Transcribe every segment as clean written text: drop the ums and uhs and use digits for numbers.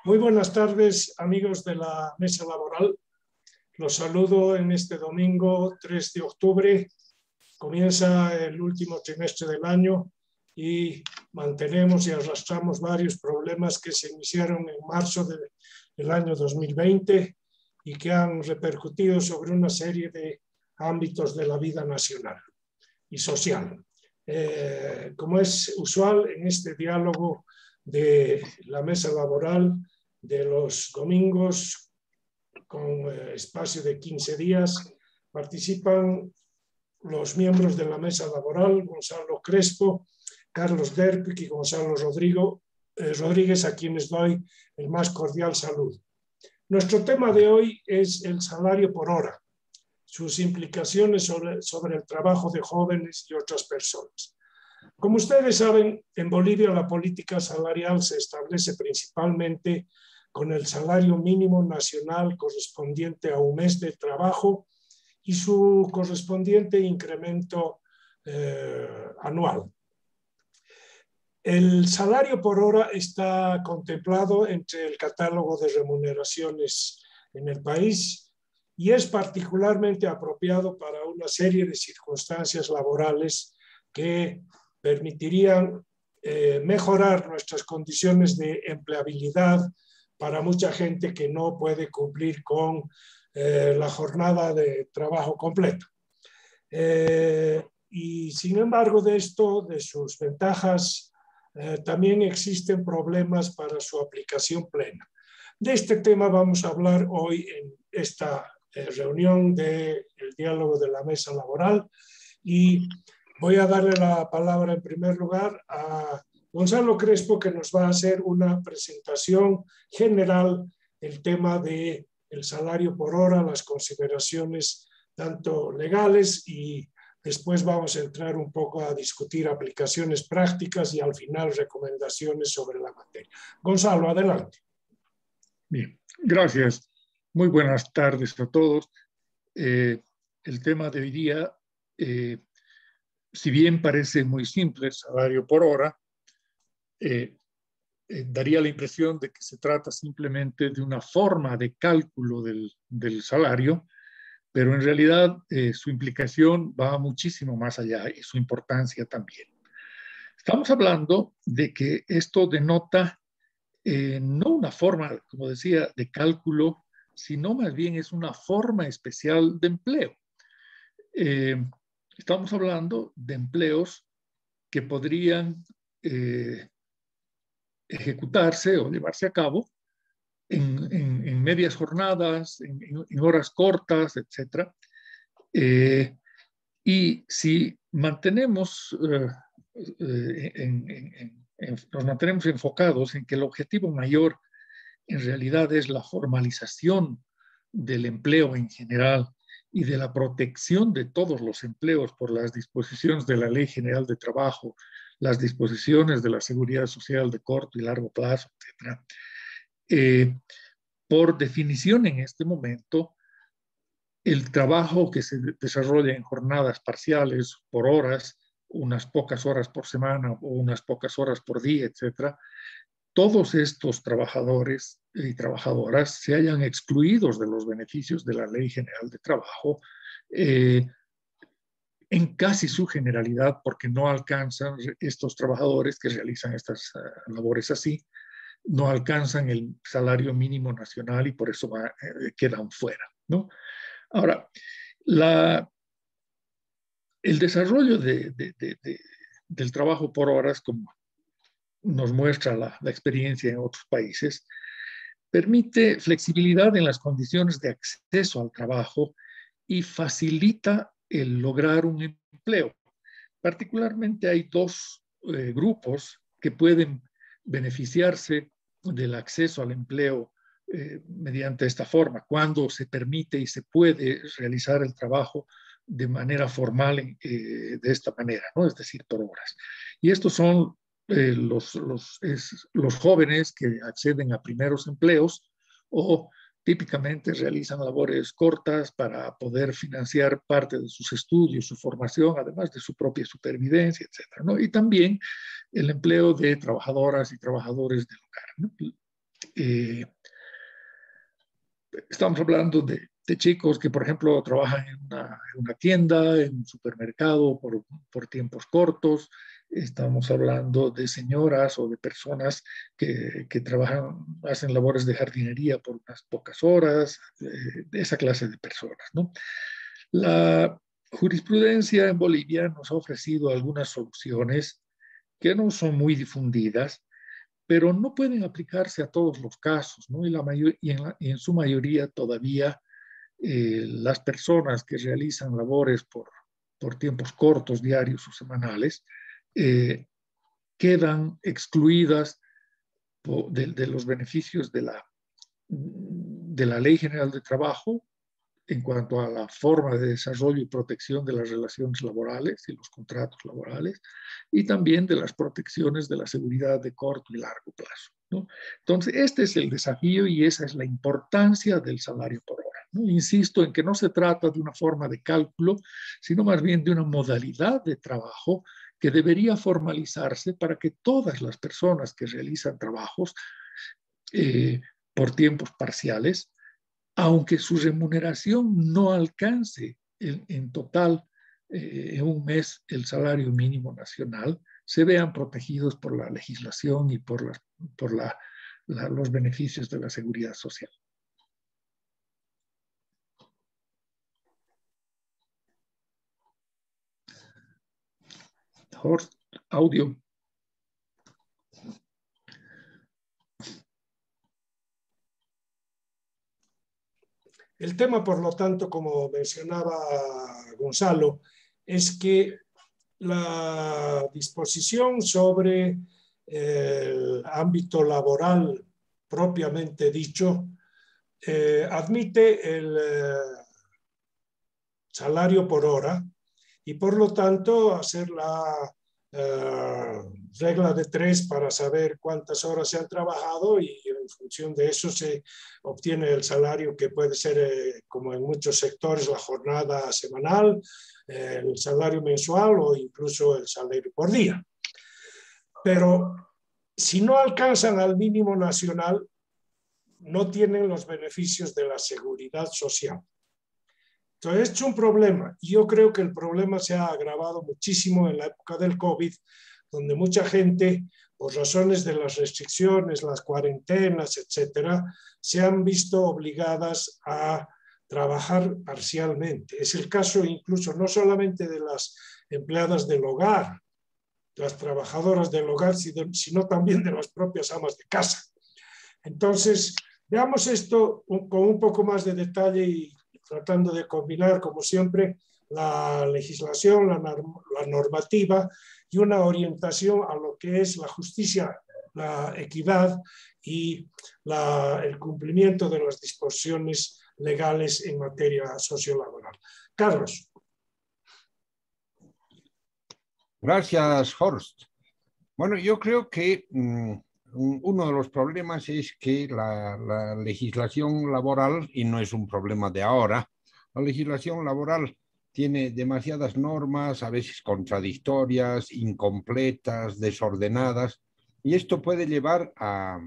Muy buenas tardes, amigos de la Mesa Laboral. Los saludo en este domingo 3 de octubre. Comienza el último trimestre del año y mantenemos y arrastramos varios problemas que se iniciaron en marzo del año 2020 y que han repercutido sobre una serie de ámbitos de la vida nacional y social. Como es usual en este diálogo de la Mesa Laboral de los domingos, con espacio de 15 días, participan los miembros de la Mesa Laboral, Gonzalo Crespo, Carlos Derpic y Gonzalo Rodríguez, a quienes doy el más cordial saludo. Nuestro tema de hoy es el salario por hora, sus implicaciones sobre el trabajo de jóvenes y otras personas. Como ustedes saben, en Bolivia la política salarial se establece principalmente con el salario mínimo nacional correspondiente a un mes de trabajo y su correspondiente incremento anual. El salario por hora está contemplado entre el catálogo de remuneraciones en el país y es particularmente apropiado para una serie de circunstancias laborales que permitirían mejorar nuestras condiciones de empleabilidad para mucha gente que no puede cumplir con la jornada de trabajo completa. Y sin embargo de esto, de sus ventajas, también existen problemas para su aplicación plena. De este tema vamos a hablar hoy en esta reunión del diálogo de la Mesa Laboral y voy a darle la palabra en primer lugar a Gonzalo Crespo, que nos va a hacer una presentación general del tema del salario por hora, las consideraciones tanto legales y después vamos a entrar un poco a discutir aplicaciones prácticas y al final recomendaciones sobre la materia. Gonzalo, adelante. Bien, gracias. Muy buenas tardes a todos. El tema de hoy día, si bien parece muy simple, salario por hora, daría la impresión de que se trata simplemente de una forma de cálculo del salario, pero en realidad su implicación va muchísimo más allá y su importancia también. Estamos hablando de que esto denota no una forma, como decía, de cálculo, sino más bien es una forma especial de empleo. Estamos hablando de empleos que podrían ejecutarse o llevarse a cabo en medias jornadas, en horas cortas, etc. Y si mantenemos, nos mantenemos enfocados en que el objetivo mayor en realidad es la formalización del empleo en general y de la protección de todos los empleos por las disposiciones de la Ley General de Trabajo, las disposiciones de la Seguridad Social de corto y largo plazo, etc. Por definición en este momento, el trabajo que se desarrolla en jornadas parciales por horas, unas pocas horas por semana o unas pocas horas por día, etcétera, todos estos trabajadores y trabajadoras se hayan excluidos de los beneficios de la Ley General de Trabajo en casi su generalidad, porque no alcanzan estos trabajadores que realizan estas labores así, no alcanzan el salario mínimo nacional y por eso quedan fuera, ¿no? Ahora, el desarrollo del trabajo por horas, como nos muestra la experiencia en otros países, permite flexibilidad en las condiciones de acceso al trabajo y facilita el lograr un empleo. Particularmente hay dos grupos que pueden beneficiarse del acceso al empleo mediante esta forma, cuando se permite y se puede realizar el trabajo de manera formal de esta manera, ¿no? Es decir, por horas. Y estos son los jóvenes que acceden a primeros empleos o típicamente realizan labores cortas para poder financiar parte de sus estudios, su formación, además de su propia supervivencia, etcétera, ¿no? Y también el empleo de trabajadoras y trabajadores del hogar, ¿no? Estamos hablando de chicos que, por ejemplo, trabajan en una tienda, en un supermercado por tiempos cortos. Estamos hablando de señoras o de personas que trabajan, hacen labores de jardinería por unas pocas horas, de esa clase de personas, ¿no? La jurisprudencia en Bolivia nos ha ofrecido algunas soluciones que no son muy difundidas, pero no pueden aplicarse a todos los casos, ¿no? Y en su mayoría todavía las personas que realizan labores por tiempos cortos, diarios o semanales, eh, quedan excluidas de los beneficios de la Ley General de Trabajo en cuanto a la forma de desarrollo y protección de las relaciones laborales y los contratos laborales, y también de las protecciones de la seguridad de corto y largo plazo, ¿no? Entonces, este es el desafío y esa es la importancia del salario por hora, ¿no? Insisto en que no se trata de una forma de cálculo, sino más bien de una modalidad de trabajo que debería formalizarse para que todas las personas que realizan trabajos eh, por tiempos parciales, aunque su remuneración no alcance en total en un mes el salario mínimo nacional, se vean protegidos por la legislación y por los beneficios de la seguridad social. Horst, audio. El tema, por lo tanto, como mencionaba Gonzalo, es que la disposición sobre el ámbito laboral propiamente dicho admite el salario por hora y por lo tanto hacer la regla de 3 para saber cuántas horas se han trabajado y en función de eso se obtiene el salario que puede ser, como en muchos sectores, la jornada semanal, el salario mensual o incluso el salario por día. Pero si no alcanzan al mínimo nacional, no tienen los beneficios de la seguridad social. Entonces, es un problema. Yo creo que el problema se ha agravado muchísimo en la época del COVID, donde mucha gente, por razones de las restricciones, las cuarentenas, etcétera, se han visto obligadas a trabajar parcialmente. Es el caso incluso no solamente de las empleadas del hogar, las trabajadoras del hogar, sino también de las propias amas de casa. Entonces, veamos esto con un poco más de detalle y tratando de combinar, como siempre, la legislación, la normativa y una orientación a lo que es la justicia, la equidad y el cumplimiento de las disposiciones legales en materia sociolaboral. Carlos. Gracias, Horst. Bueno, yo creo que uno de los problemas es que la legislación laboral, y no es un problema de ahora, la legislación laboral tiene demasiadas normas, a veces contradictorias, incompletas, desordenadas, y esto puede llevar a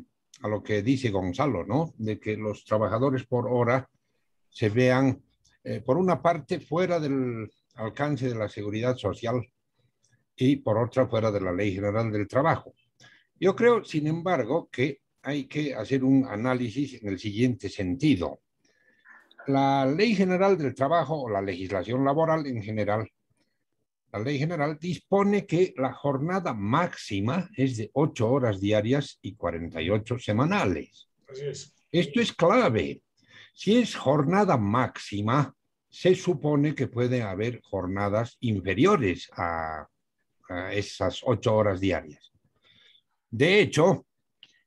lo que dice Gonzalo, ¿no? De que los trabajadores por hora se vean, por una parte, fuera del alcance de la seguridad social y por otra, fuera de la Ley General del Trabajo. Yo creo, sin embargo, que hay que hacer un análisis en el siguiente sentido. La Ley General del Trabajo o la legislación laboral en general, la Ley General dispone que la jornada máxima es de 8 horas diarias y 48 semanales. Así es. Esto es clave. Si es jornada máxima, se supone que puede haber jornadas inferiores a esas 8 horas diarias. De hecho,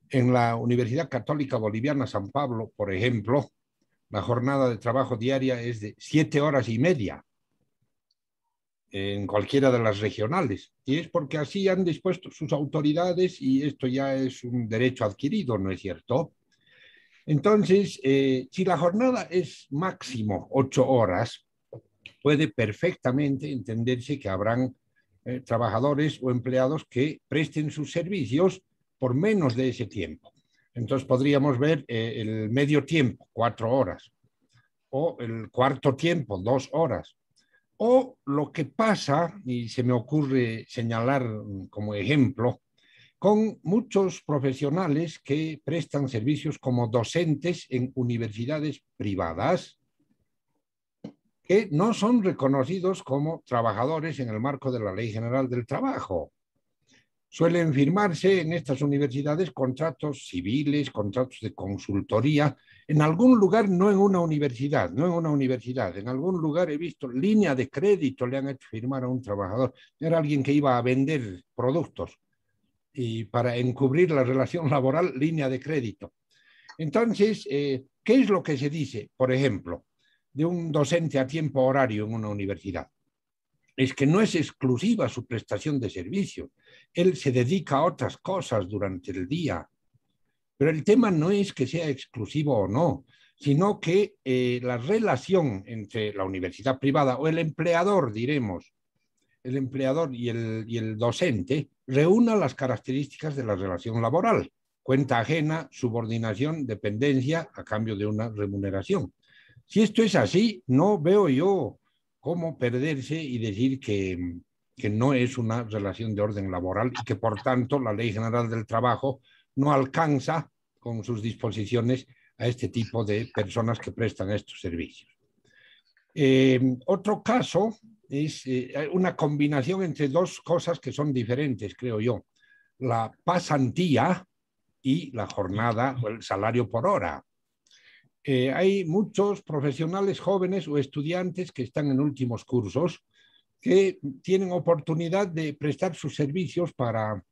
en la Universidad Católica Boliviana San Pablo, por ejemplo, la jornada de trabajo diaria es de 7 horas y media en cualquiera de las regionales. Y es porque así han dispuesto sus autoridades y esto ya es un derecho adquirido, ¿no es cierto? Entonces, si la jornada es máximo 8 horas, puede perfectamente entenderse que habrán trabajadores o empleados que presten sus servicios por menos de ese tiempo. Entonces podríamos ver el medio tiempo, 4 horas, o el cuarto tiempo, 2 horas. O lo que pasa, y se me ocurre señalar como ejemplo, con muchos profesionales que prestan servicios como docentes en universidades privadas, que no son reconocidos como trabajadores en el marco de la Ley General del Trabajo. Suelen firmarse en estas universidades contratos civiles, contratos de consultoría, en algún lugar, no en una universidad, en algún lugar he visto línea de crédito le han hecho firmar a un trabajador. Era alguien que iba a vender productos y para encubrir la relación laboral, línea de crédito. Entonces, ¿qué es lo que se dice, por ejemplo, de un docente a tiempo horario en una universidad? Es que no es exclusiva su prestación de servicios. Él se dedica a otras cosas durante el día. Pero el tema no es que sea exclusivo o no, sino que la relación entre la universidad privada o el empleador, diremos, el empleador y el docente, reúna las características de la relación laboral. Cuenta ajena, subordinación, dependencia a cambio de una remuneración. Si esto es así, no veo yo cómo perderse y decir que no es una relación de orden laboral y que, por tanto, la Ley General del Trabajo no alcanza con sus disposiciones a este tipo de personas que prestan estos servicios. Otro caso es una combinación entre dos cosas que son diferentes, creo yo. La pasantía y la jornada o el salario por hora. Hay muchos profesionales jóvenes o estudiantes que están en últimos cursos que tienen oportunidad de prestar sus servicios para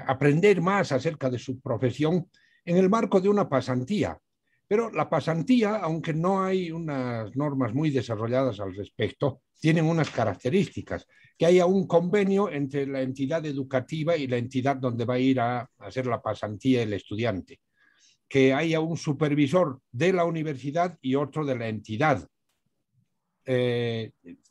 aprender más acerca de su profesión en el marco de una pasantía. Pero la pasantía, aunque no hay unas normas muy desarrolladas al respecto, tienen unas características, que haya un convenio entre la entidad educativa y la entidad donde va a ir a hacer la pasantía el estudiante, que haya un supervisor de la universidad y otro de la entidad.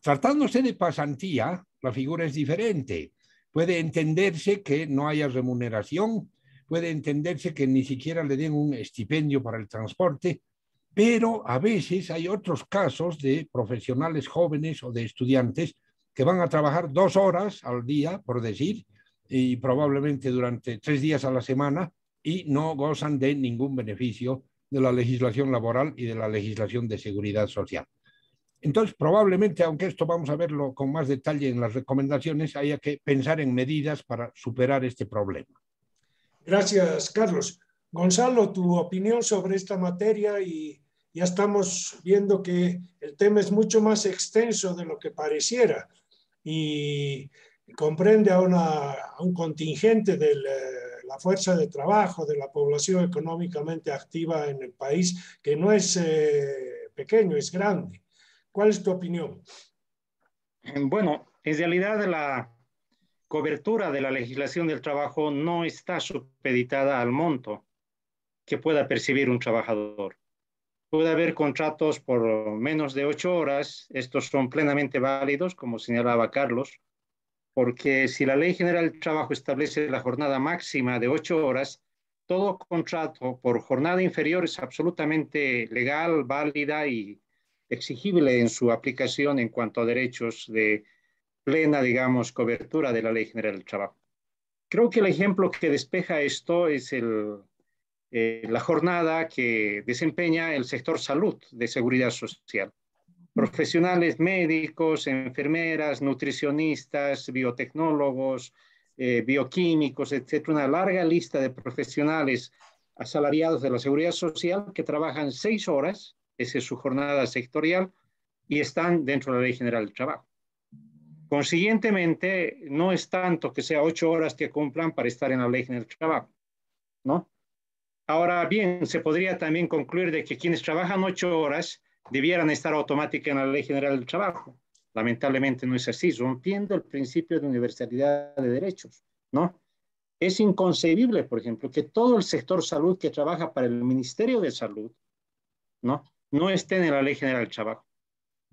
Tratándose de pasantía, la figura es diferente. Puede entenderse que no haya remuneración, puede entenderse que ni siquiera le den un estipendio para el transporte, pero a veces hay otros casos de profesionales jóvenes o de estudiantes que van a trabajar 2 horas al día, por decir, y probablemente durante 3 días a la semana, y no gozan de ningún beneficio de la legislación laboral y de la legislación de seguridad social. Entonces, probablemente, aunque esto vamos a verlo con más detalle en las recomendaciones, haya que pensar en medidas para superar este problema. Gracias, Carlos. Gonzalo, tu opinión sobre esta materia, y ya estamos viendo que el tema es mucho más extenso de lo que pareciera y comprende a un contingente de la fuerza de trabajo, de la población económicamente activa en el país, que no es pequeño, es grande. ¿Cuál es tu opinión? Bueno, en realidad la cobertura de la legislación del trabajo no está supeditada al monto que pueda percibir un trabajador. Puede haber contratos por menos de 8 horas, estos son plenamente válidos, como señalaba Carlos, porque si la Ley General del Trabajo establece la jornada máxima de 8 horas, todo contrato por jornada inferior es absolutamente legal, válida y exigible en su aplicación en cuanto a derechos de plena, digamos, cobertura de la Ley General del Trabajo. Creo que el ejemplo que despeja esto es la jornada que desempeña el sector salud de seguridad social. Profesionales médicos, enfermeras, nutricionistas, biotecnólogos, bioquímicos, etcétera, una larga lista de profesionales asalariados de la seguridad social que trabajan 6 horas, esa es su jornada sectorial, y están dentro de la Ley General del Trabajo. Consiguientemente, no es tanto que sea 8 horas que cumplan para estar en la Ley General del Trabajo, ¿no? Ahora bien, se podría también concluir de que quienes trabajan 8 horas debieran estar automáticamente en la Ley General del Trabajo. Lamentablemente no es así, rompiendo el principio de universalidad de derechos, ¿no? Es inconcebible, por ejemplo, que todo el sector salud que trabaja para el Ministerio de Salud, no esté en la Ley General del Trabajo.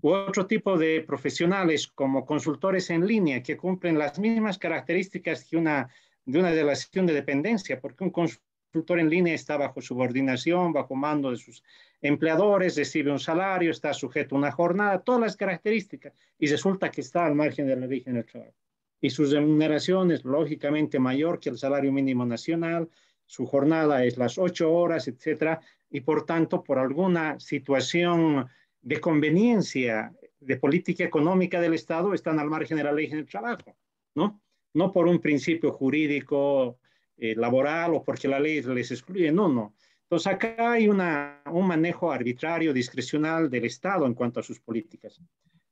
U otro tipo de profesionales como consultores en línea que cumplen las mismas características que de una relación de dependencia, porque un consultor consultor en línea está bajo subordinación, bajo mando de sus empleadores, recibe un salario, está sujeto a una jornada, todas las características, y resulta que está al margen de la ley general del trabajo. Y su remuneración es lógicamente mayor que el salario mínimo nacional, su jornada es las 8 horas, etcétera, y por tanto, por alguna situación de conveniencia de política económica del Estado, están al margen de la ley general del trabajo, ¿no? No por un principio jurídico laboral o porque la ley les excluye, no, no. Entonces acá hay un manejo arbitrario, discrecional del Estado en cuanto a sus políticas.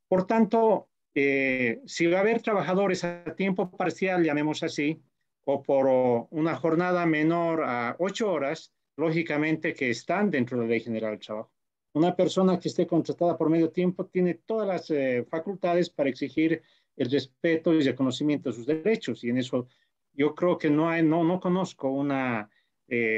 Por tanto, si va a haber trabajadores a tiempo parcial, llamemos así, o por una jornada menor a 8 horas, lógicamente que están dentro de la Ley General del Trabajo. Una persona que esté contratada por medio tiempo tiene todas las facultades para exigir el respeto y el reconocimiento de sus derechos, y en eso yo creo que no conozco una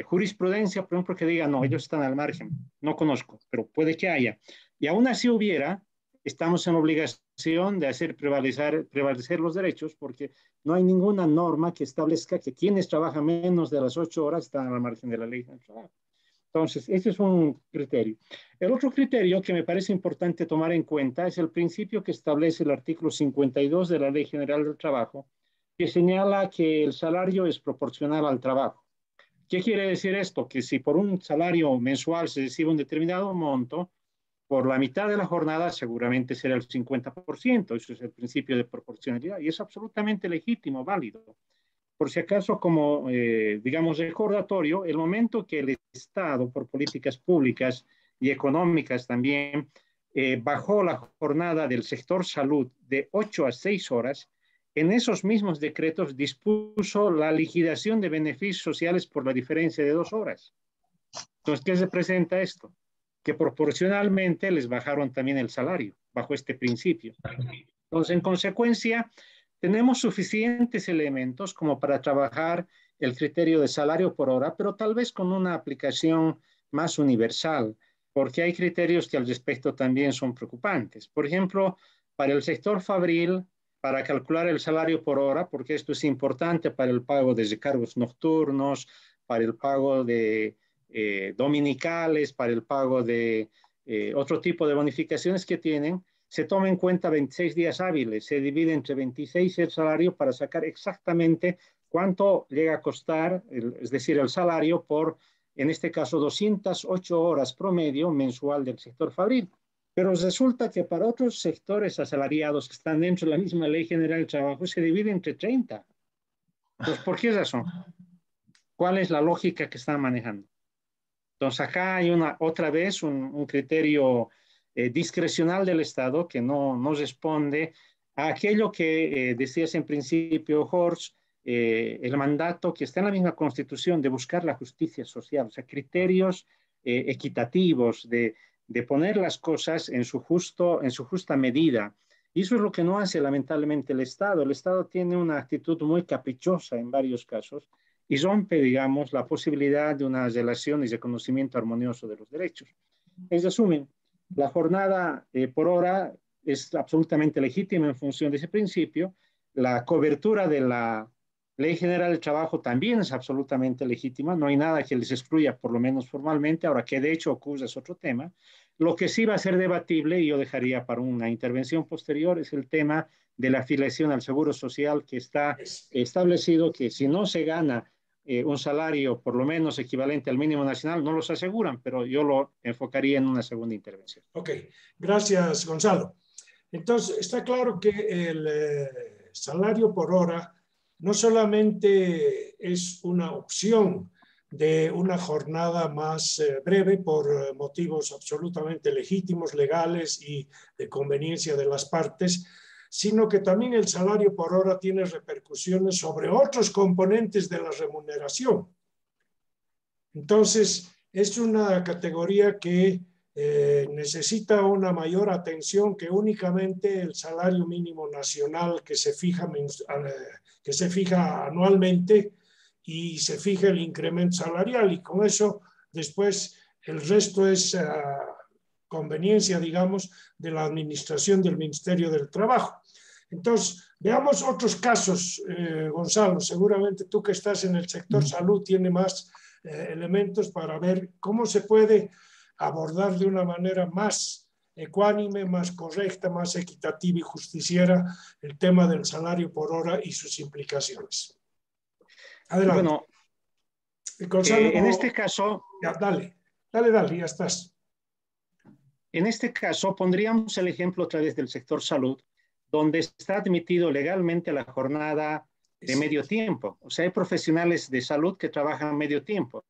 jurisprudencia, por ejemplo, que diga, no, ellos están al margen. No conozco, pero puede que haya. Y aún así hubiera, estamos en obligación de hacer prevalecer los derechos, porque no hay ninguna norma que establezca que quienes trabajan menos de las 8 horas están al margen de la ley del trabajo. Entonces, ese es un criterio. El otro criterio que me parece importante tomar en cuenta es el principio que establece el artículo 52 de la Ley General del Trabajo, que señala que el salario es proporcional al trabajo. ¿Qué quiere decir esto? Que si por un salario mensual se recibe un determinado monto, por la mitad de la jornada seguramente será el 50%. Eso es el principio de proporcionalidad y es absolutamente legítimo, válido. Por si acaso, como digamos recordatorio, el momento que el Estado, por políticas públicas y económicas también, bajó la jornada del sector salud de 8 a 6 horas, en esos mismos decretos dispuso la liquidación de beneficios sociales por la diferencia de 2 horas. Entonces, ¿qué representa esto? Que proporcionalmente les bajaron también el salario, bajo este principio. Entonces, en consecuencia, tenemos suficientes elementos como para trabajar el criterio de salario por hora, pero tal vez con una aplicación más universal, porque hay criterios que al respecto también son preocupantes. Por ejemplo, para el sector fabril, para calcular el salario por hora, porque esto es importante para el pago de recargos nocturnos, para el pago de dominicales, para el pago de otro tipo de bonificaciones que tienen, se toma en cuenta 26 días hábiles, se divide entre 26 el salario para sacar exactamente cuánto llega a costar, es decir, el salario por, en este caso, 208 horas promedio mensual del sector fabril. Pero resulta que para otros sectores asalariados que están dentro de la misma Ley General del Trabajo se divide entre 30. Entonces, ¿por qué razón? ¿Cuál es la lógica que están manejando? Entonces, acá hay otra vez un criterio discrecional del Estado que no responde a aquello que decías en principio, Horst, el mandato que está en la misma Constitución de buscar la justicia social, o sea, criterios equitativos de poner las cosas en su justa medida. Y eso es lo que no hace lamentablemente el Estado. El Estado tiene una actitud muy caprichosa en varios casos y rompe, digamos, la posibilidad de una relación y reconocimiento armonioso de los derechos. En resumen, la jornada por hora es absolutamente legítima en función de ese principio. La cobertura de la Ley General del Trabajo también es absolutamente legítima. No hay nada que les excluya, por lo menos formalmente. Ahora, que de hecho ocurre es otro tema. Lo que sí va a ser debatible, y yo dejaría para una intervención posterior, es el tema de la afiliación al Seguro Social, que está establecido que si no se gana un salario por lo menos equivalente al mínimo nacional, no los aseguran, pero yo lo enfocaría en una segunda intervención. Ok, gracias, Gonzalo. Entonces, está claro que el salario por hora no solamente es una opción de una jornada más breve por motivos absolutamente legítimos, legales y de conveniencia de las partes, sino que también el salario por hora tiene repercusiones sobre otros componentes de la remuneración. Entonces, es una categoría que necesita una mayor atención que únicamente el salario mínimo nacional que se fija anualmente y se fija el incremento salarial, y con eso después el resto es conveniencia, digamos, de la administración del Ministerio del Trabajo. Entonces, veamos otros casos, Gonzalo. Seguramente tú que estás en el sector salud tienes más elementos para ver cómo se puede abordar de una manera más ecuánime, más correcta, más equitativa y justiciera el tema del salario por hora y sus implicaciones. Adelante. Bueno, Gonzalo, en este caso, ya, dale, ya estás. En este caso, pondríamos el ejemplo otra vez del sector salud, donde está admitido legalmente la jornada de medio tiempo. O sea, hay profesionales de salud que trabajan medio tiempo.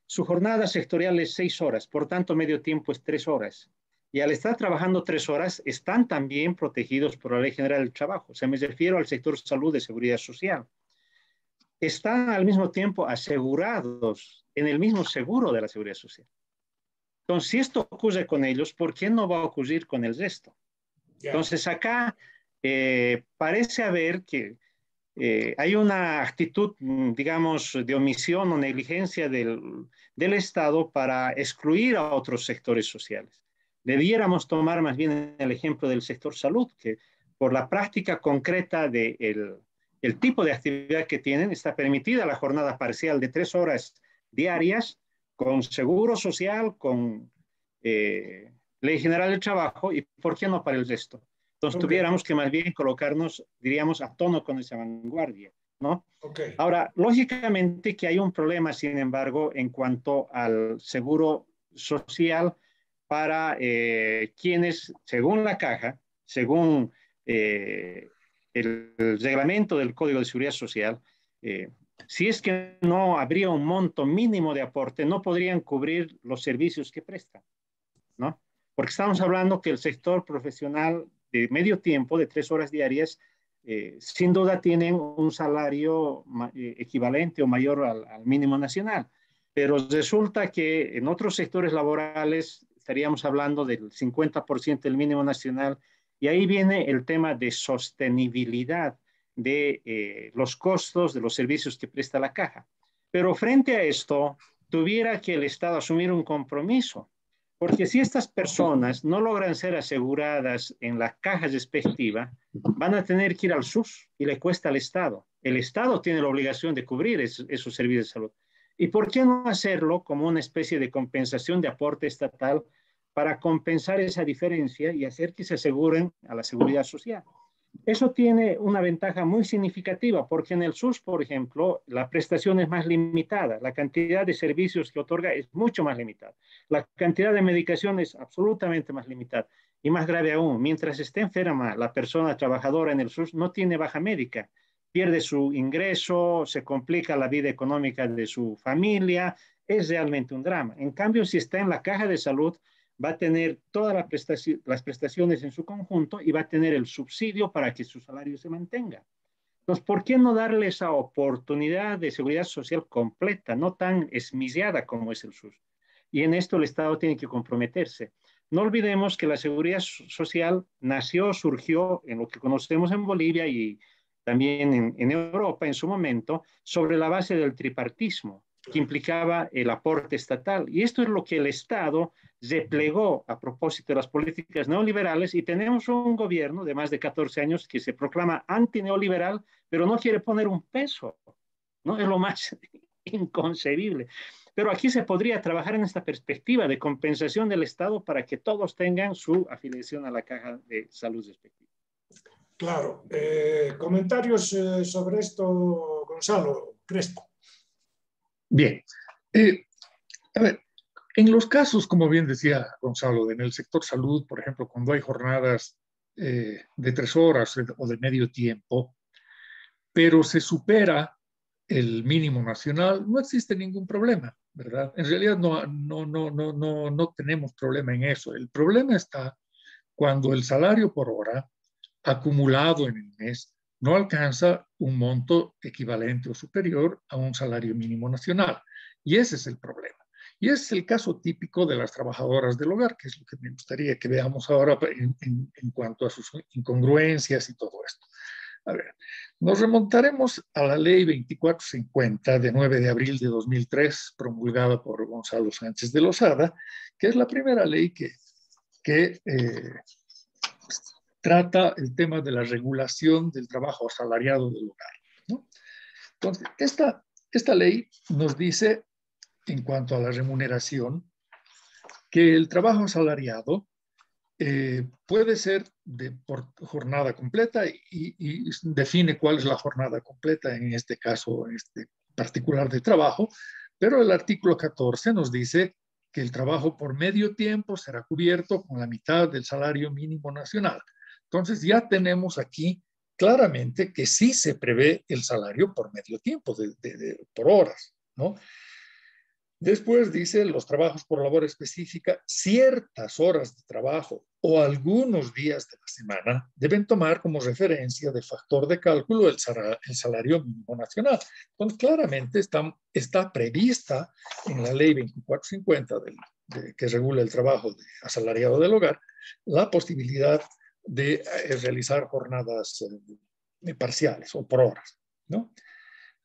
Su jornada sectorial es 6 horas, por tanto, medio tiempo es 3 horas. Y al estar trabajando 3 horas, están también protegidos por la Ley General del Trabajo. O sea, me refiero al sector salud de seguridad social. Están al mismo tiempo asegurados en el mismo seguro de la seguridad social. Entonces, si esto ocurre con ellos, ¿por qué no va a ocurrir con el resto? Entonces, acá parece haber que hay una actitud, digamos, de omisión o negligencia del Estado para excluir a otros sectores sociales. Debiéramos tomar más bien el ejemplo del sector salud, que por la práctica concreta del tipo de actividad que tienen, está permitida la jornada parcial de 3 horas diarias, con seguro social, con Ley General del Trabajo, y ¿por qué no para el resto? Entonces tuviéramos que más bien colocarnos, diríamos, a tono con esa vanguardia, ¿no? Ahora, lógicamente que hay un problema, sin embargo, en cuanto al seguro social para quienes, según la Caja, según el reglamento del Código de Seguridad Social, si es que no habría un monto mínimo de aporte, no podrían cubrir los servicios que prestan, ¿no? Porque estamos hablando que el sector profesional de medio tiempo, de 3 horas diarias, sin duda tienen un salario equivalente o mayor al mínimo nacional. Pero resulta que en otros sectores laborales estaríamos hablando del 50% del mínimo nacional, y ahí viene el tema de sostenibilidad de los costos de los servicios que presta la Caja. Pero frente a esto, tuviera que el Estado asumir un compromiso, porque si estas personas no logran ser aseguradas en la caja respectiva, van a tener que ir al SUS y le cuesta al Estado. El Estado tiene la obligación de cubrir esos servicios de salud. ¿Y por qué no hacerlo como una especie de compensación de aporte estatal para compensar esa diferencia y hacer que se aseguren a la seguridad social? Eso tiene una ventaja muy significativa, porque en el SUS, por ejemplo, la prestación es más limitada, la cantidad de servicios que otorga es mucho más limitada, la cantidad de medicación es absolutamente más limitada, y más grave aún, mientras esté enferma la persona trabajadora en el SUS, no tiene baja médica, pierde su ingreso, se complica la vida económica de su familia, es realmente un drama. En cambio, si está en la caja de salud, va a tener todas las prestaciones en su conjunto y va a tener el subsidio para que su salario se mantenga. Entonces, ¿por qué no darle esa oportunidad de seguridad social completa, no tan esmiciada como es el SUS? Y en esto el Estado tiene que comprometerse. No olvidemos que la seguridad social surgió en lo que conocemos en Bolivia y también en Europa en su momento, sobre la base del tripartismo, que implicaba el aporte estatal. Y esto es lo que el Estado replegó a propósito de las políticas neoliberales, y tenemos un gobierno de más de 14 años que se proclama antineoliberal, pero no quiere poner un peso, ¿no? Es lo más inconcebible. Pero aquí se podría trabajar en esta perspectiva de compensación del Estado para que todos tengan su afiliación a la caja de salud respectiva. Claro. Comentarios sobre esto, Gonzalo Crespo. Bien. A ver, en los casos, como bien decía Gonzalo, en el sector salud, por ejemplo, cuando hay jornadas de 3 horas o de medio tiempo, pero se supera el mínimo nacional, no existe ningún problema, ¿verdad? En realidad no tenemos problema en eso. El problema está cuando el salario por hora acumulado en el mes no alcanza un monto equivalente o superior a un salario mínimo nacional. Y ese es el problema. Y ese es el caso típico de las trabajadoras del hogar, que es lo que me gustaría que veamos ahora en cuanto a sus incongruencias y todo esto. A ver, nos remontaremos a la ley 2450 de 9 de abril de 2003, promulgada por Gonzalo Sánchez de Lozada, que es la primera ley que trata el tema de la regulación del trabajo asalariado del hogar, ¿no? Entonces, esta ley nos dice en cuanto a la remuneración, que el trabajo asalariado puede ser por jornada completa y define cuál es la jornada completa en este caso, en este particular de trabajo, pero el artículo 14 nos dice que el trabajo por medio tiempo será cubierto con la mitad del salario mínimo nacional. Entonces ya tenemos aquí claramente que sí se prevé el salario por medio tiempo, por horas, ¿no? Después dice, los trabajos por labor específica, ciertas horas de trabajo o algunos días de la semana deben tomar como referencia de factor de cálculo el salario mínimo nacional. Entonces, claramente está prevista en la ley 2450 que regula el trabajo asalariado del hogar, la posibilidad de realizar jornadas parciales o por horas, ¿no?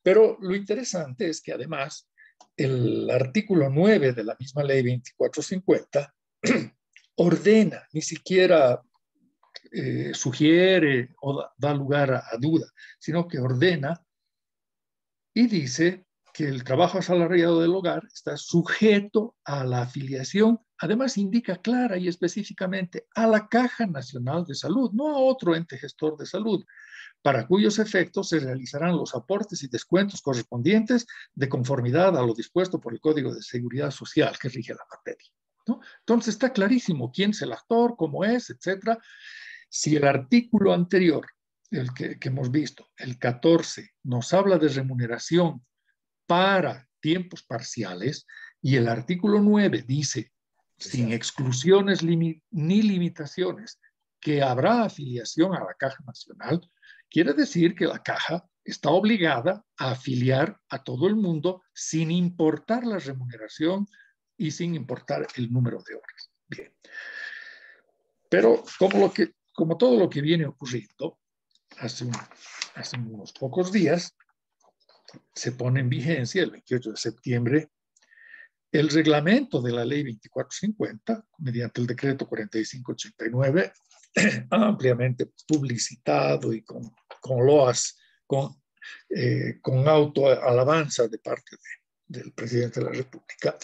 Pero lo interesante es que además el artículo 9 de la misma ley 2450 ordena, ni siquiera sugiere o da lugar a duda, sino que ordena y dice que el trabajo asalariado del hogar está sujeto a la afiliación, además indica clara y específicamente a la Caja Nacional de Salud, no a otro ente gestor de salud, para cuyos efectos se realizarán los aportes y descuentos correspondientes de conformidad a lo dispuesto por el Código de Seguridad Social que rige la materia, ¿no? Entonces está clarísimo quién es el actor, cómo es, etcétera. Si el artículo anterior, el que hemos visto, el 14, nos habla de remuneración para tiempos parciales y el artículo 9 dice, sin exclusiones ni limitaciones, que habrá afiliación a la Caja Nacional, quiere decir que la Caja está obligada a afiliar a todo el mundo sin importar la remuneración y sin importar el número de horas. Bien. Pero como todo lo que viene ocurriendo, hace unos pocos días se pone en vigencia, el 28 de septiembre, el reglamento de la ley 2450, mediante el decreto 4589, ampliamente publicitado y con loas, con autoalabanza de parte del presidente de la República,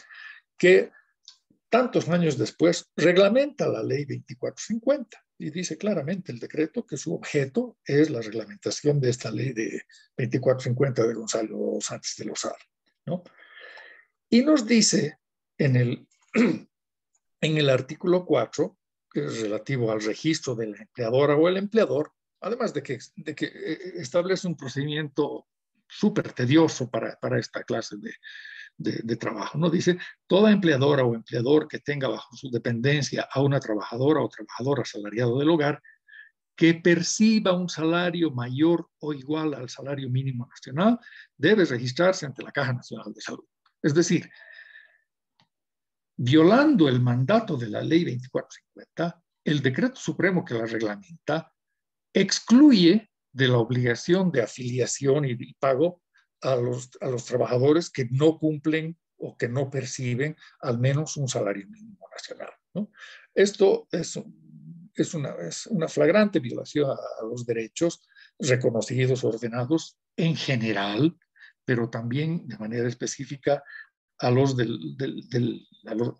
que tantos años después reglamenta la ley 2450 y dice claramente el decreto que su objeto es la reglamentación de esta ley de 2450 de Gonzalo Sánchez de Lozada, ¿no? Y nos dice en el artículo 4, que es relativo al registro de la empleadora o el empleador, además de que establece un procedimiento súper tedioso para esta clase de trabajo, ¿no? Dice, toda empleadora o empleador que tenga bajo su dependencia a una trabajadora o trabajador asalariado del hogar que perciba un salario mayor o igual al salario mínimo nacional, debe registrarse ante la Caja Nacional de Salud. Es decir, violando el mandato de la ley 2450, el decreto supremo que la reglamenta excluye de la obligación de afiliación y pago a los trabajadores que no cumplen o que no perciben al menos un salario mínimo nacional, ¿no? Esto es una flagrante violación a los derechos reconocidos, ordenados en general, pero también de manera específica al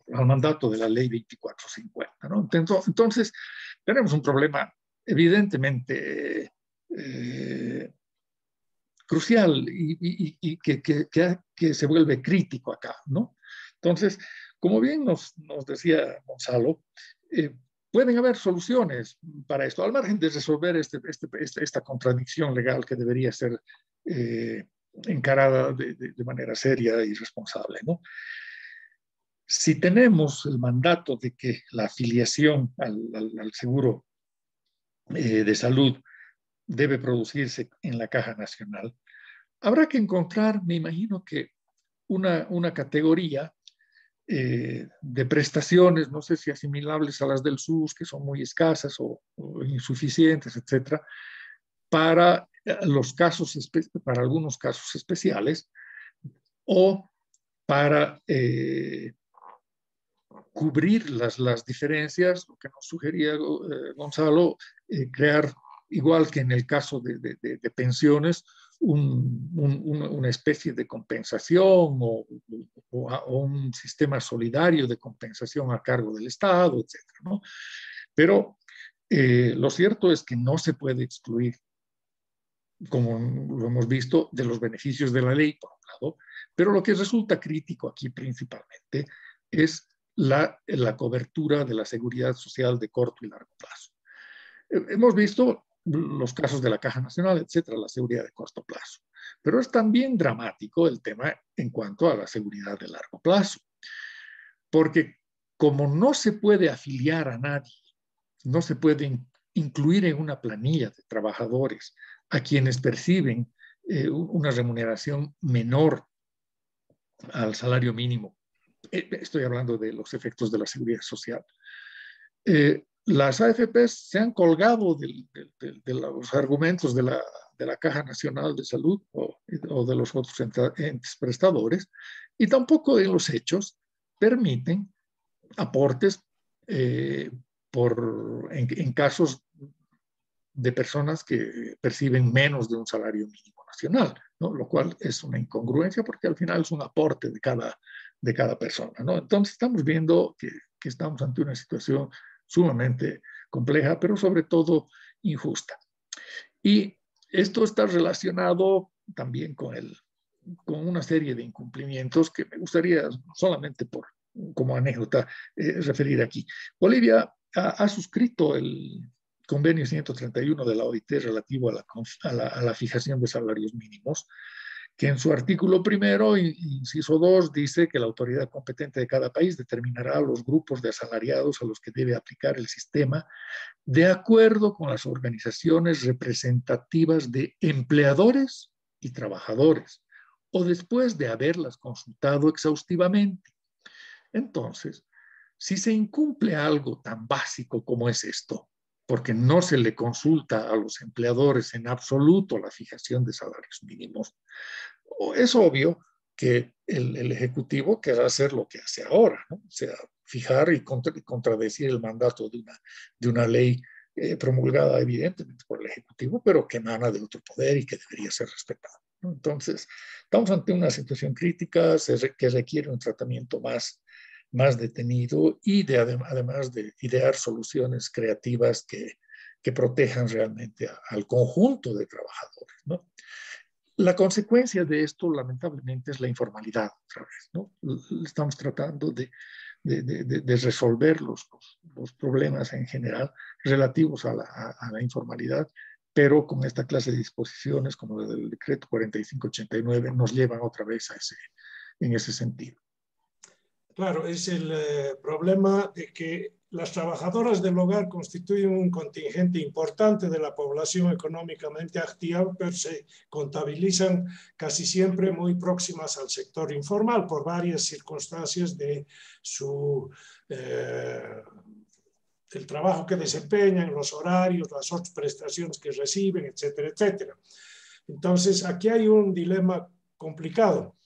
mandato de la ley 2450, ¿no? Entonces, tenemos un problema evidentemente crucial y que se vuelve crítico acá, ¿no? Entonces, como bien nos decía Gonzalo, pueden haber soluciones para esto, al margen de resolver esta contradicción legal que debería ser encarada de manera seria y responsable, ¿no? Si tenemos el mandato de que la afiliación al seguro de salud debe producirse en la Caja Nacional, habrá que encontrar, me imagino que una categoría de prestaciones, no sé si asimilables a las del SUS, que son muy escasas o insuficientes, etcétera, para algunos casos especiales o para cubrir las diferencias, lo que nos sugería Gonzalo, crear, igual que en el caso de pensiones, una especie de compensación o un sistema solidario de compensación a cargo del Estado, etcétera, ¿no? Pero lo cierto es que no se puede excluir, como lo hemos visto, de los beneficios de la ley, por un lado, pero lo que resulta crítico aquí principalmente es la cobertura de la seguridad social de corto y largo plazo. Hemos visto los casos de la Caja Nacional, etcétera, la seguridad de corto plazo, pero es también dramático el tema en cuanto a la seguridad de largo plazo, porque como no se puede afiliar a nadie, no se puede incluir en una planilla de trabajadores a quienes perciben una remuneración menor al salario mínimo. Estoy hablando de los efectos de la seguridad social. Las AFPs se han colgado de los argumentos de la Caja Nacional de Salud o de los otros entes prestadores, y tampoco en los hechos permiten aportes en casos de personas que perciben menos de un salario mínimo nacional, ¿no? Lo cual es una incongruencia porque al final es un aporte de cada persona, ¿no? Entonces estamos viendo que estamos ante una situación sumamente compleja, pero sobre todo injusta. Y esto está relacionado también con una serie de incumplimientos que me gustaría solamente como anécdota referir aquí. Bolivia ha suscrito el convenio 131 de la OIT relativo a la fijación de salarios mínimos, que en su artículo primero, inciso 2, dice que la autoridad competente de cada país determinará los grupos de asalariados a los que debe aplicar el sistema de acuerdo con las organizaciones representativas de empleadores y trabajadores, o después de haberlas consultado exhaustivamente. Entonces, si se incumple algo tan básico como es esto, porque no se le consulta a los empleadores en absoluto la fijación de salarios mínimos, es obvio que el Ejecutivo querrá hacer lo que hace ahora, ¿no? O sea, fijar y contradecir el mandato de una ley promulgada evidentemente por el Ejecutivo, pero que emana de otro poder y que debería ser respetada, ¿no? Entonces, estamos ante una situación crítica que requiere un tratamiento más detenido y además de idear soluciones creativas que protejan realmente al conjunto de trabajadores, ¿no? La consecuencia de esto, lamentablemente, es la informalidad, otra vez, ¿no? Estamos tratando de resolver los problemas en general relativos a la informalidad, pero con esta clase de disposiciones, como el decreto 4589, nos llevan otra vez en ese sentido. Claro, es el problema de que las trabajadoras del hogar constituyen un contingente importante de la población económicamente activa, pero se contabilizan casi siempre muy próximas al sector informal por varias circunstancias de el trabajo que desempeñan, los horarios, las otras prestaciones que reciben, etcétera, etcétera. Entonces, aquí hay un dilema complicado,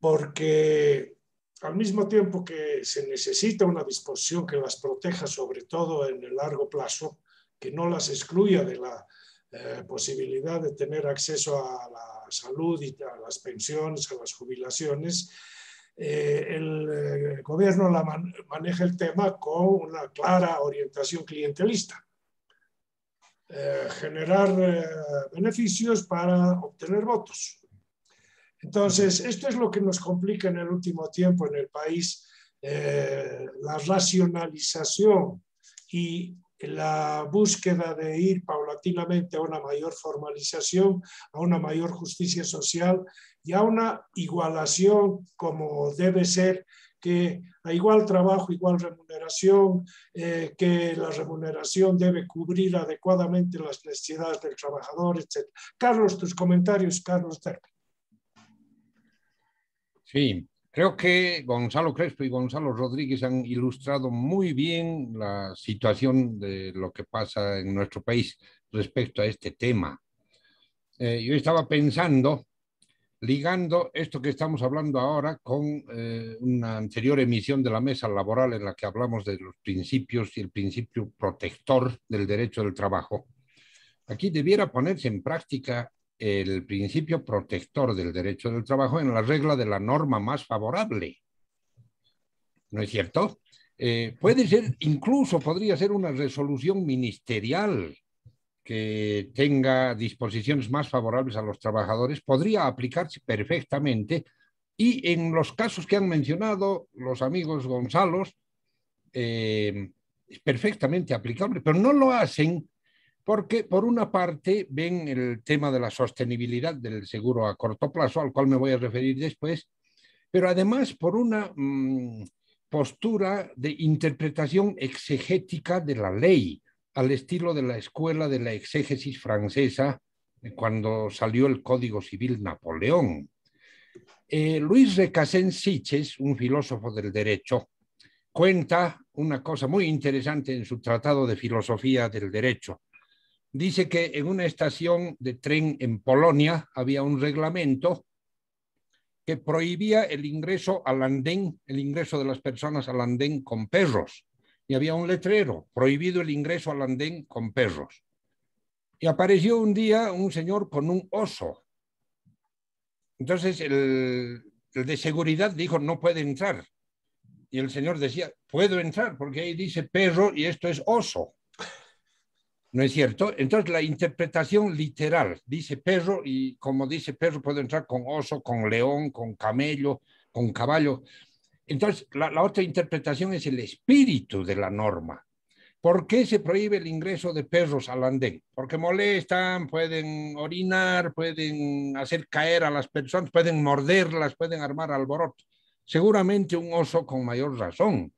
porque al mismo tiempo que se necesita una disposición que las proteja, sobre todo en el largo plazo, que no las excluya de la posibilidad de tener acceso a la salud y a las pensiones, a las jubilaciones, el gobierno maneja el tema con una clara orientación clientelista. Generar beneficios para obtener votos. Entonces, esto es lo que nos complica en el último tiempo en el país, la racionalización y la búsqueda de ir paulatinamente a una mayor formalización, a una mayor justicia social y a una igualación como debe ser, que a igual trabajo, igual remuneración, que la remuneración debe cubrir adecuadamente las necesidades del trabajador, etc. Carlos, tus comentarios, Carlos Terpe. Sí, creo que Gonzalo Crespo y Gonzalo Rodríguez han ilustrado muy bien la situación de lo que pasa en nuestro país respecto a este tema. Yo estaba pensando, ligando esto que estamos hablando ahora con una anterior emisión de la mesa laboral en la que hablamos de los principios y el principio protector del derecho del trabajo. Aquí debiera ponerse en práctica el principio protector del derecho del trabajo en la regla de la norma más favorable. ¿No es cierto? Puede ser, incluso podría ser una resolución ministerial que tenga disposiciones más favorables a los trabajadores, podría aplicarse perfectamente, y en los casos que han mencionado los amigos Gonzalos, es perfectamente aplicable, pero no lo hacen porque, por una parte, ven el tema de la sostenibilidad del seguro a corto plazo, al cual me voy a referir después, pero además por una postura de interpretación exegética de la ley, al estilo de la escuela de la exégesis francesa cuando salió el Código Civil Napoleón. Luis Recasens Sitges, un filósofo del derecho, cuenta una cosa muy interesante en su Tratado de Filosofía del Derecho. Dice que en una estación de tren en Polonia había un reglamento que prohibía el ingreso al andén, el ingreso de las personas al andén con perros. Y había un letrero, prohibido el ingreso al andén con perros. Y apareció un día un señor con un oso. Entonces el de seguridad dijo, no puede entrar. Y el señor decía, puedo entrar porque ahí dice perro y esto es oso. ¿No es cierto? Entonces la interpretación literal dice perro, y como dice perro puedo entrar con oso, con león, con camello, con caballo. Entonces la otra interpretación es el espíritu de la norma. ¿Por qué se prohíbe el ingreso de perros al andén? Porque molestan, pueden orinar, pueden hacer caer a las personas, pueden morderlas, pueden armar alboroto. Seguramente un oso con mayor razón.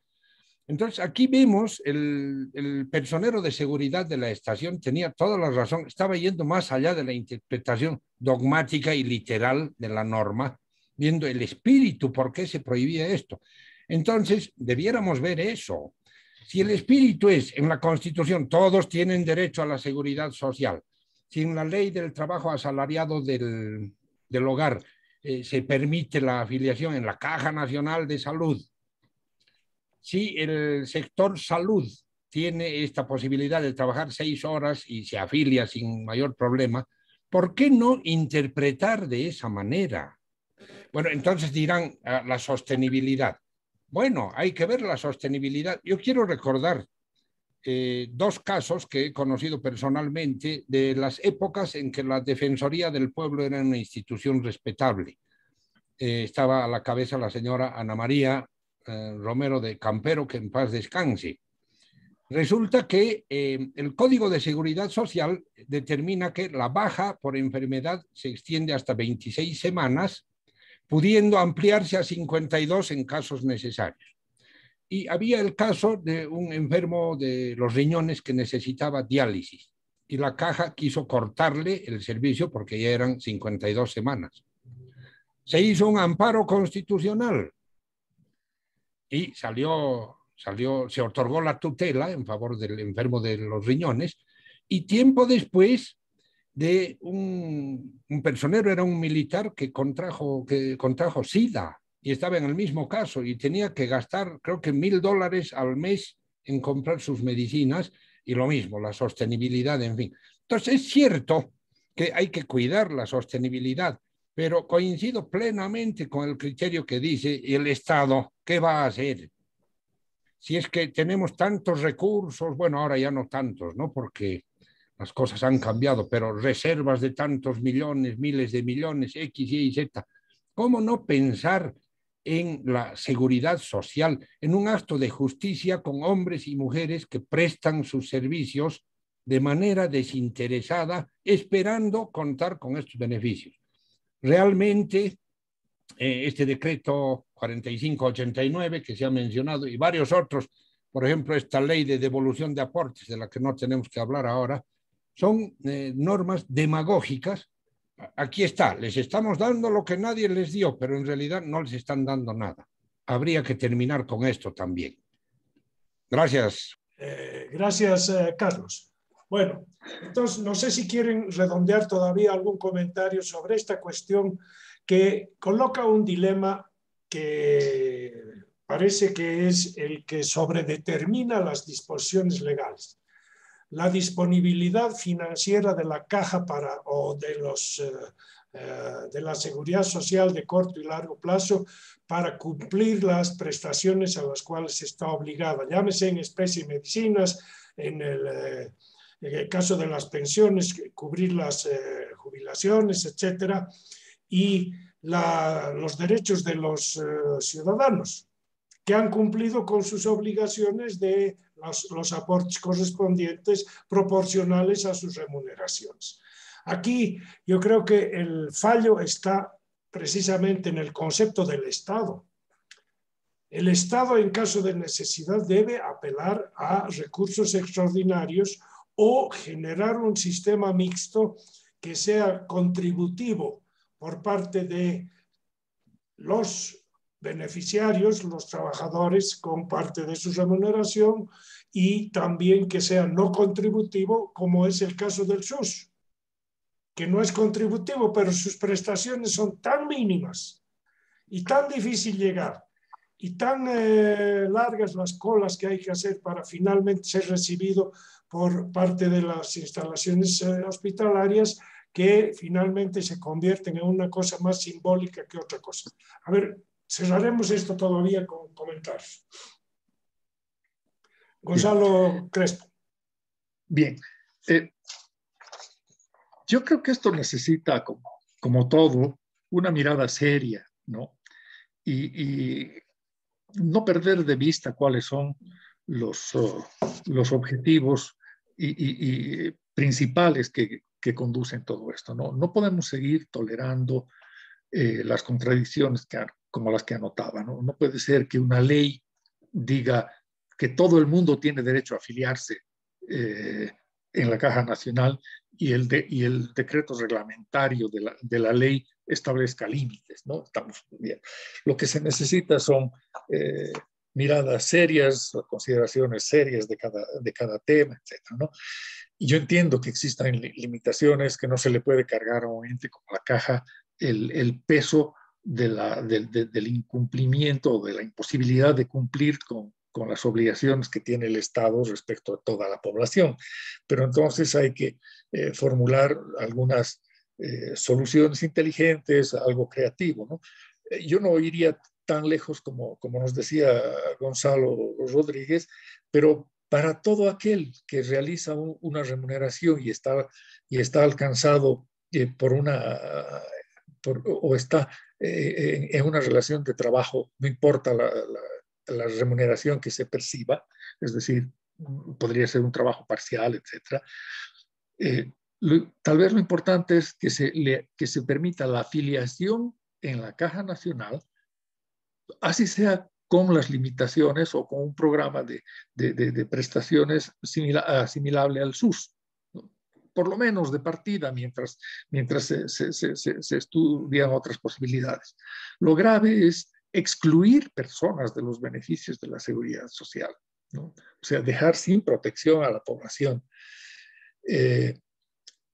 Entonces, aquí vemos el personero de seguridad de la estación tenía toda la razón, estaba yendo más allá de la interpretación dogmática y literal de la norma, viendo el espíritu, por qué se prohibía esto. Entonces, debiéramos ver eso. Si el espíritu es, en la Constitución, todos tienen derecho a la seguridad social, si en la ley del trabajo asalariado del hogar se permite la afiliación en la Caja Nacional de Salud, si el sector salud tiene esta posibilidad de trabajar 6 horas y se afilia sin mayor problema, ¿por qué no interpretar de esa manera? Bueno, entonces dirán la sostenibilidad. Bueno, hay que ver la sostenibilidad. Yo quiero recordar 2 casos que he conocido personalmente de las épocas en que la Defensoría del Pueblo era una institución respetable. Estaba a la cabeza la señora Ana María Romero de Campero, que en paz descanse. Resulta que el Código de Seguridad Social determina que la baja por enfermedad se extiende hasta 26 semanas, pudiendo ampliarse a 52 en casos necesarios. Y había el caso de un enfermo de los riñones que necesitaba diálisis, y la Caja quiso cortarle el servicio porque ya eran 52 semanas. Se hizo un amparo constitucional y se otorgó la tutela en favor del enfermo de los riñones, y tiempo después de un personero, era un militar que contrajo SIDA y estaba en el mismo caso y tenía que gastar creo que $1,000 al mes en comprar sus medicinas, y lo mismo, la sostenibilidad, en fin. Entonces es cierto que hay que cuidar la sostenibilidad, pero coincido plenamente con el criterio que dice el Estado, ¿qué va a hacer? Si es que tenemos tantos recursos, bueno, ahora ya no tantos, ¿no? Porque las cosas han cambiado, pero reservas de tantos millones, miles de millones, X, Y, Z. ¿Cómo no pensar en la seguridad social, en un acto de justicia con hombres y mujeres que prestan sus servicios de manera desinteresada, esperando contar con estos beneficios? Realmente, este decreto 4589 que se ha mencionado y varios otros, por ejemplo, esta ley de devolución de aportes, de la que no tenemos que hablar ahora, son normas demagógicas. Aquí está, les estamos dando lo que nadie les dio, pero en realidad no les están dando nada. Habría que terminar con esto también. Gracias. Gracias, Carlos. Bueno, entonces no sé si quieren redondear todavía algún comentario sobre esta cuestión que coloca un dilema que parece que es el que sobredetermina las disposiciones legales. la disponibilidad financiera de la caja o de la seguridad social de corto y largo plazo para cumplir las prestaciones a las cuales está obligada, llámese en especie de medicinas, en el caso de las pensiones, cubrir las jubilaciones, etcétera, y los derechos de los ciudadanos que han cumplido con sus obligaciones de los aportes correspondientes proporcionales a sus remuneraciones. Aquí yo creo que el fallo está precisamente en el concepto del Estado. El Estado, en caso de necesidad, debe apelar a recursos extraordinarios o generar un sistema mixto que sea contributivo por parte de los beneficiarios, los trabajadores, con parte de su remuneración, y también que sea no contributivo, como es el caso del SUS, que no es contributivo, pero sus prestaciones son tan mínimas y tan difícil llegar y tan largas las colas que hay que hacer para finalmente ser recibido por parte de las instalaciones hospitalarias, que finalmente se convierten en una cosa más simbólica que otra cosa. A ver, cerraremos esto todavía con comentarios. Gonzalo Crespo. Bien. Yo creo que esto necesita, como todo, una mirada seria, ¿no? Y no perder de vista cuáles son los objetivos y principales que conducen todo esto, ¿no? No podemos seguir tolerando las contradicciones como las que anotaba, ¿no? No puede ser que una ley diga que todo el mundo tiene derecho a afiliarse en la Caja Nacional y el decreto reglamentario de la ley establezca límites, ¿no? Estamos bien. Lo que se necesita son miradas serias, consideraciones serias de cada tema, etcétera, ¿no? Y yo entiendo que existan limitaciones, que no se le puede cargar a un ente como la Caja el peso del incumplimiento o de la imposibilidad de cumplir con las obligaciones que tiene el Estado respecto a toda la población. Pero entonces hay que formular algunas soluciones inteligentes, algo creativo, ¿no? Yo no iría tan lejos como nos decía Gonzalo Rodríguez, pero para todo aquel que realiza una remuneración y está alcanzado o está en una relación de trabajo, no importa la remuneración que se perciba, es decir, podría ser un trabajo parcial, etcétera. Tal vez lo importante es que se permita la afiliación en la Caja Nacional, así sea con las limitaciones o con un programa de prestaciones asimilable al SUS, ¿no? Por lo menos de partida, mientras se estudian otras posibilidades. Lo grave es excluir personas de los beneficios de la seguridad social, ¿no? O sea, dejar sin protección a la población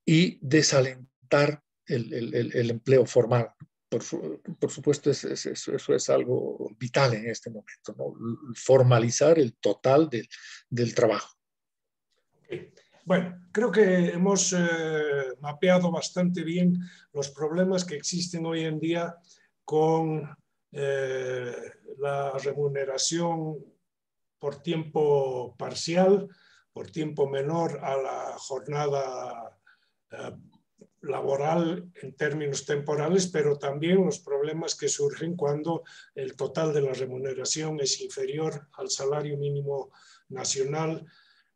y desalentar el empleo formal. Por supuesto, eso es algo vital en este momento, ¿no? Formalizar el total del trabajo. Bueno, creo que hemos mapeado bastante bien los problemas que existen hoy en día con la remuneración por tiempo parcial, por tiempo menor a la jornada laboral en términos temporales, pero también los problemas que surgen cuando el total de la remuneración es inferior al salario mínimo nacional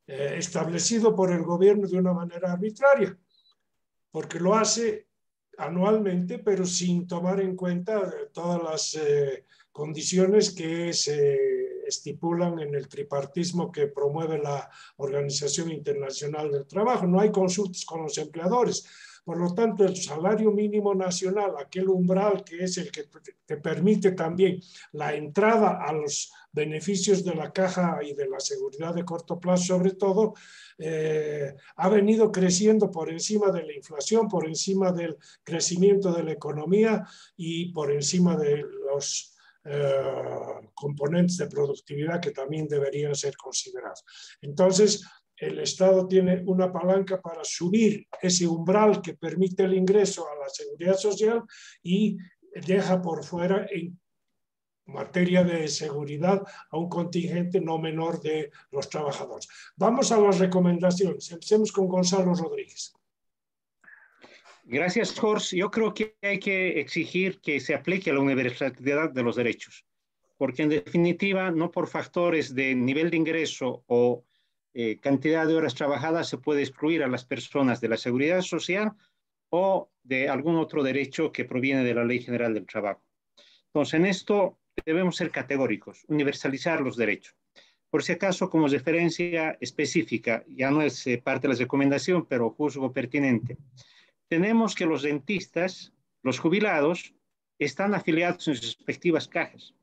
establecido por el gobierno de una manera arbitraria, porque lo hace anualmente, pero sin tomar en cuenta todas las condiciones que se estipulan en el tripartismo que promueve la Organización Internacional del Trabajo. No hay consultas con los empleadores. Por lo tanto, el salario mínimo nacional, aquel umbral que es el que te permite también la entrada a los beneficios de la caja y de la seguridad de corto plazo, sobre todo, ha venido creciendo por encima de la inflación, por encima del crecimiento de la economía y por encima de los componentes de productividad que también deberían ser considerados. Entonces, el Estado tiene una palanca para subir ese umbral que permite el ingreso a la seguridad social y deja por fuera en materia de seguridad a un contingente no menor de los trabajadores. Vamos a las recomendaciones. Empecemos con Gonzalo Rodríguez. Gracias, Jorge. Yo creo que hay que exigir que se aplique la universalidad de los derechos, porque en definitiva, no por factores de nivel de ingreso o cantidad de horas trabajadas se puede excluir a las personas de la seguridad social o de algún otro derecho que proviene de la Ley General del Trabajo. Entonces, en esto debemos ser categóricos, universalizar los derechos. Por si acaso, como referencia específica, ya no es parte de la recomendación, pero juzgo pertinente. Tenemos que los dentistas, los jubilados, están afiliados en sus respectivas cajas.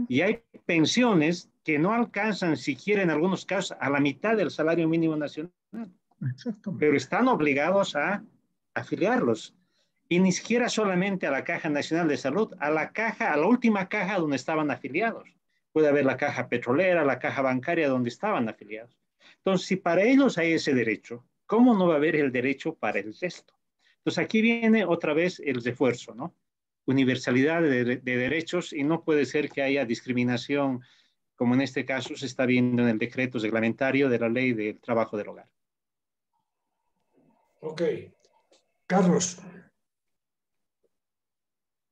Y hay pensiones que no alcanzan siquiera en algunos casos a la mitad del salario mínimo nacional. Pero están obligados a afiliarlos. Y ni siquiera solamente a la Caja Nacional de Salud, a la última caja donde estaban afiliados. Puede haber la caja petrolera, la caja bancaria donde estaban afiliados. Entonces, si para ellos hay ese derecho, ¿cómo no va a haber el derecho para el resto? Entonces, aquí viene otra vez el refuerzo, ¿no? Universalidad de derechos, y no puede ser que haya discriminación, como en este caso se está viendo en el decreto reglamentario de la Ley del Trabajo del Hogar. Ok. Carlos.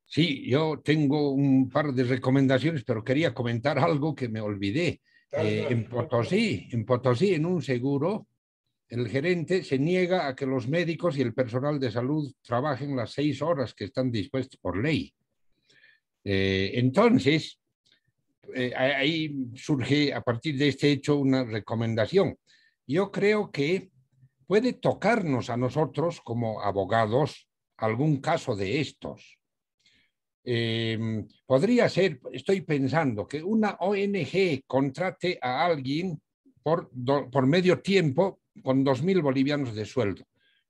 Sí, yo tengo un par de recomendaciones, pero quería comentar algo que me olvidé. En Potosí, en un seguro, el gerente se niega a que los médicos y el personal de salud trabajen las 6 horas que están dispuestos por ley. Entonces, ahí surge a partir de este hecho una recomendación. Yo creo que puede tocarnos a nosotros como abogados algún caso de estos. Podría ser, estoy pensando, que una ONG contrate a alguien por medio tiempo con 2.000 bolivianos de sueldo.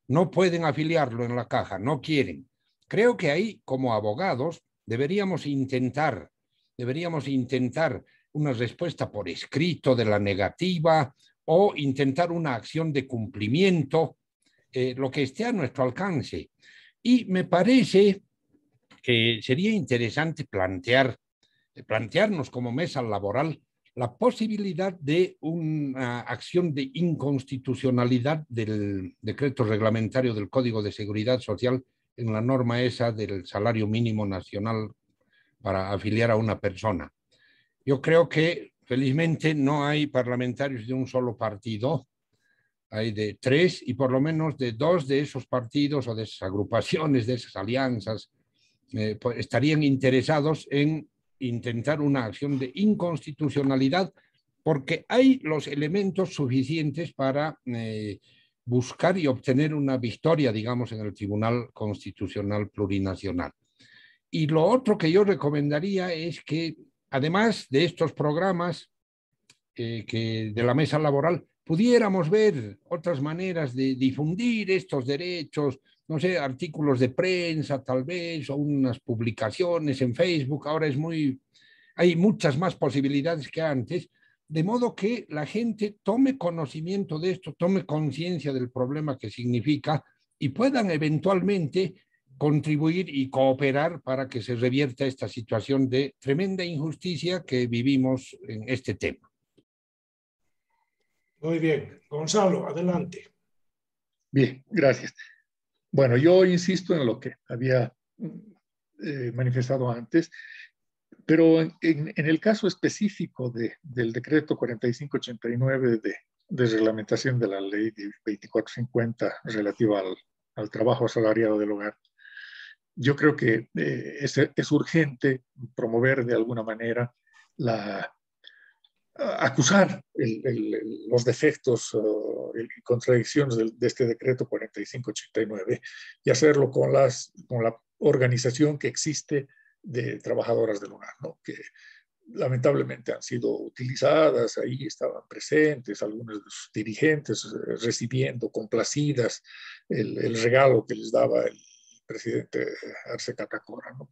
No pueden afiliarlo en la caja, no quieren. Creo que ahí, como abogados, deberíamos intentar una respuesta por escrito de la negativa o intentar una acción de cumplimiento, lo que esté a nuestro alcance. Y me parece que sería interesante plantearnos como mesa laboral la posibilidad de una acción de inconstitucionalidad del decreto reglamentario del Código de Seguridad Social en la norma esa del salario mínimo nacional para afiliar a una persona. Yo creo que felizmente no hay parlamentarios de un solo partido, hay de 3 y por lo menos de 2 de esos partidos o de esas agrupaciones, de esas alianzas, estarían interesados en intentar una acción de inconstitucionalidad porque hay los elementos suficientes para buscar y obtener una victoria, digamos, en el Tribunal Constitucional Plurinacional. Y lo otro que yo recomendaría es que, además de estos programas que de la mesa laboral, pudiéramos ver otras maneras de difundir estos derechos, no sé, artículos de prensa tal vez, o unas publicaciones en Facebook. Ahora hay muchas más posibilidades que antes, de modo que la gente tome conocimiento de esto, tome conciencia del problema que significa y puedan eventualmente contribuir y cooperar para que se revierta esta situación de tremenda injusticia que vivimos en este tema. Muy bien. Gonzalo, adelante. Bien, gracias. Bueno, yo insisto en lo que había manifestado antes, pero en el caso específico del decreto 4589 de reglamentación de la ley 2450 relativa al trabajo asalariado del hogar, yo creo que es urgente promover de alguna manera acusar los defectos y contradicciones de este decreto 4589 y hacerlo con la organización que existe de trabajadoras del hogar, ¿no? Que lamentablemente han sido utilizadas, ahí estaban presentes algunos de sus dirigentes recibiendo complacidas el regalo que les daba el presidente Arce Catacora, ¿no?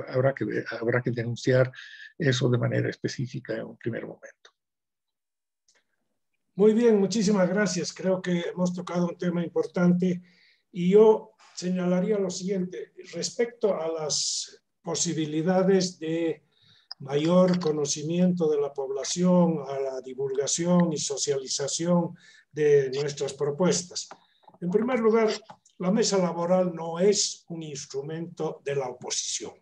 Habrá que denunciar eso de manera específica en un primer momento. Muy bien, muchísimas gracias. Creo que hemos tocado un tema importante y yo señalaría lo siguiente. Respecto a las posibilidades de mayor conocimiento de la población, a la divulgación y socialización de nuestras propuestas. En primer lugar, la mesa laboral no es un instrumento de la oposición.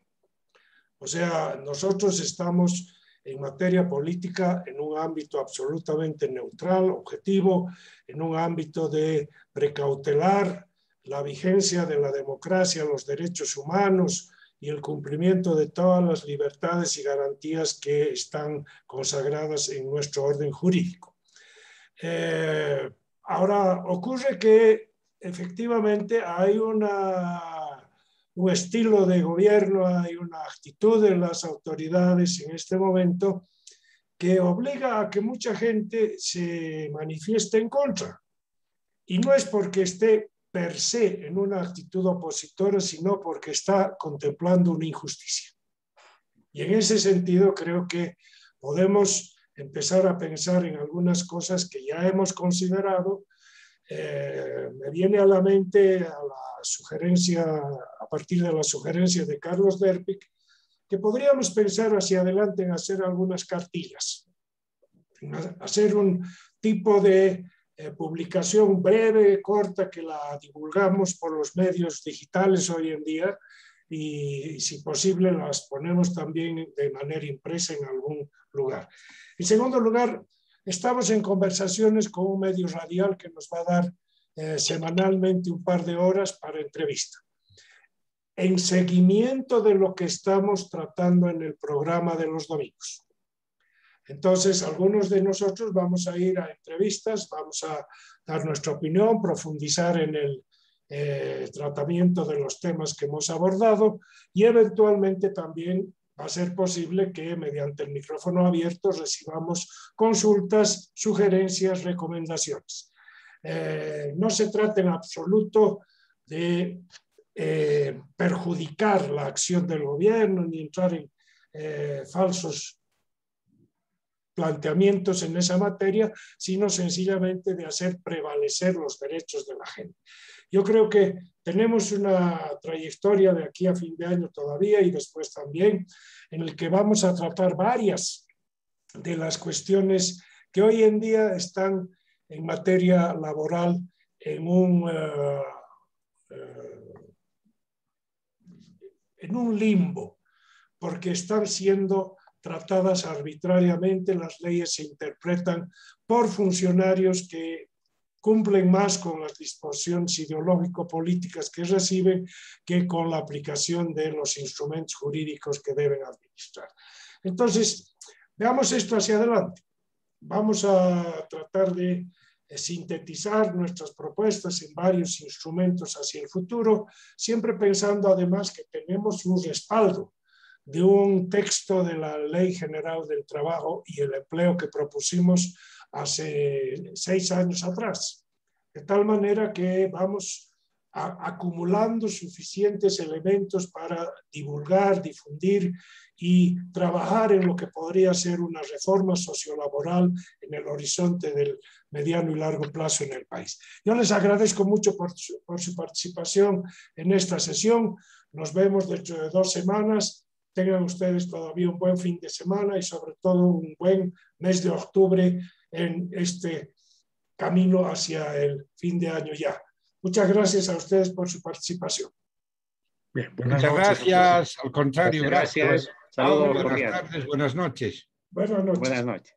O sea, nosotros estamos en materia política en un ámbito absolutamente neutral, objetivo, en un ámbito de precautelar la vigencia de la democracia, los derechos humanos y el cumplimiento de todas las libertades y garantías que están consagradas en nuestro orden jurídico. Ahora, ocurre que efectivamente hay un estilo de gobierno, hay una actitud de las autoridades en este momento que obliga a que mucha gente se manifieste en contra. Y no es porque esté per se en una actitud opositora, sino porque está contemplando una injusticia. Y en ese sentido creo que podemos empezar a pensar en algunas cosas que ya hemos considerado. Me viene a la mente a partir de la sugerencia de Carlos Derpig, que podríamos pensar hacia adelante en hacer algunas cartillas, en hacer un tipo de publicación breve, corta, que la divulgamos por los medios digitales hoy en día y si posible las ponemos también de manera impresa en algún lugar. En segundo lugar, estamos en conversaciones con un medio radial que nos va a dar semanalmente un par de horas para entrevista. En seguimiento de lo que estamos tratando en el programa de los domingos. Entonces, algunos de nosotros vamos a ir a entrevistas, vamos a dar nuestra opinión, profundizar en el tratamiento de los temas que hemos abordado y eventualmente también va a ser posible que mediante el micrófono abierto recibamos consultas, sugerencias, recomendaciones. No se trata en absoluto de perjudicar la acción del gobierno ni entrar en falsos planteamientos en esa materia, sino sencillamente de hacer prevalecer los derechos de la gente. Yo creo que tenemos una trayectoria de aquí a fin de año todavía y después también, en el que vamos a tratar varias de las cuestiones que hoy en día están en materia laboral en un limbo, porque están siendo tratadas arbitrariamente, las leyes se interpretan por funcionarios que cumplen más con las disposiciones ideológico-políticas que reciben que con la aplicación de los instrumentos jurídicos que deben administrar. Entonces, veamos esto hacia adelante. Vamos a tratar de sintetizar nuestras propuestas en varios instrumentos hacia el futuro, siempre pensando además que tenemos un respaldo de un texto de la Ley General del Trabajo y el Empleo que propusimos hace 6 años atrás, de tal manera que vamos acumulando suficientes elementos para divulgar, difundir y trabajar en lo que podría ser una reforma sociolaboral en el horizonte del mediano y largo plazo en el país. Yo les agradezco mucho por su participación en esta sesión. Nos vemos dentro de 2 semanas. Tengan ustedes todavía un buen fin de semana y sobre todo un buen mes de octubre en este camino hacia el fin de año ya. Muchas gracias a ustedes por su participación. Bien, muchas gracias. Al contrario, gracias. Saludos, buenas tardes, buenas noches. Buenas noches. Buenas noches.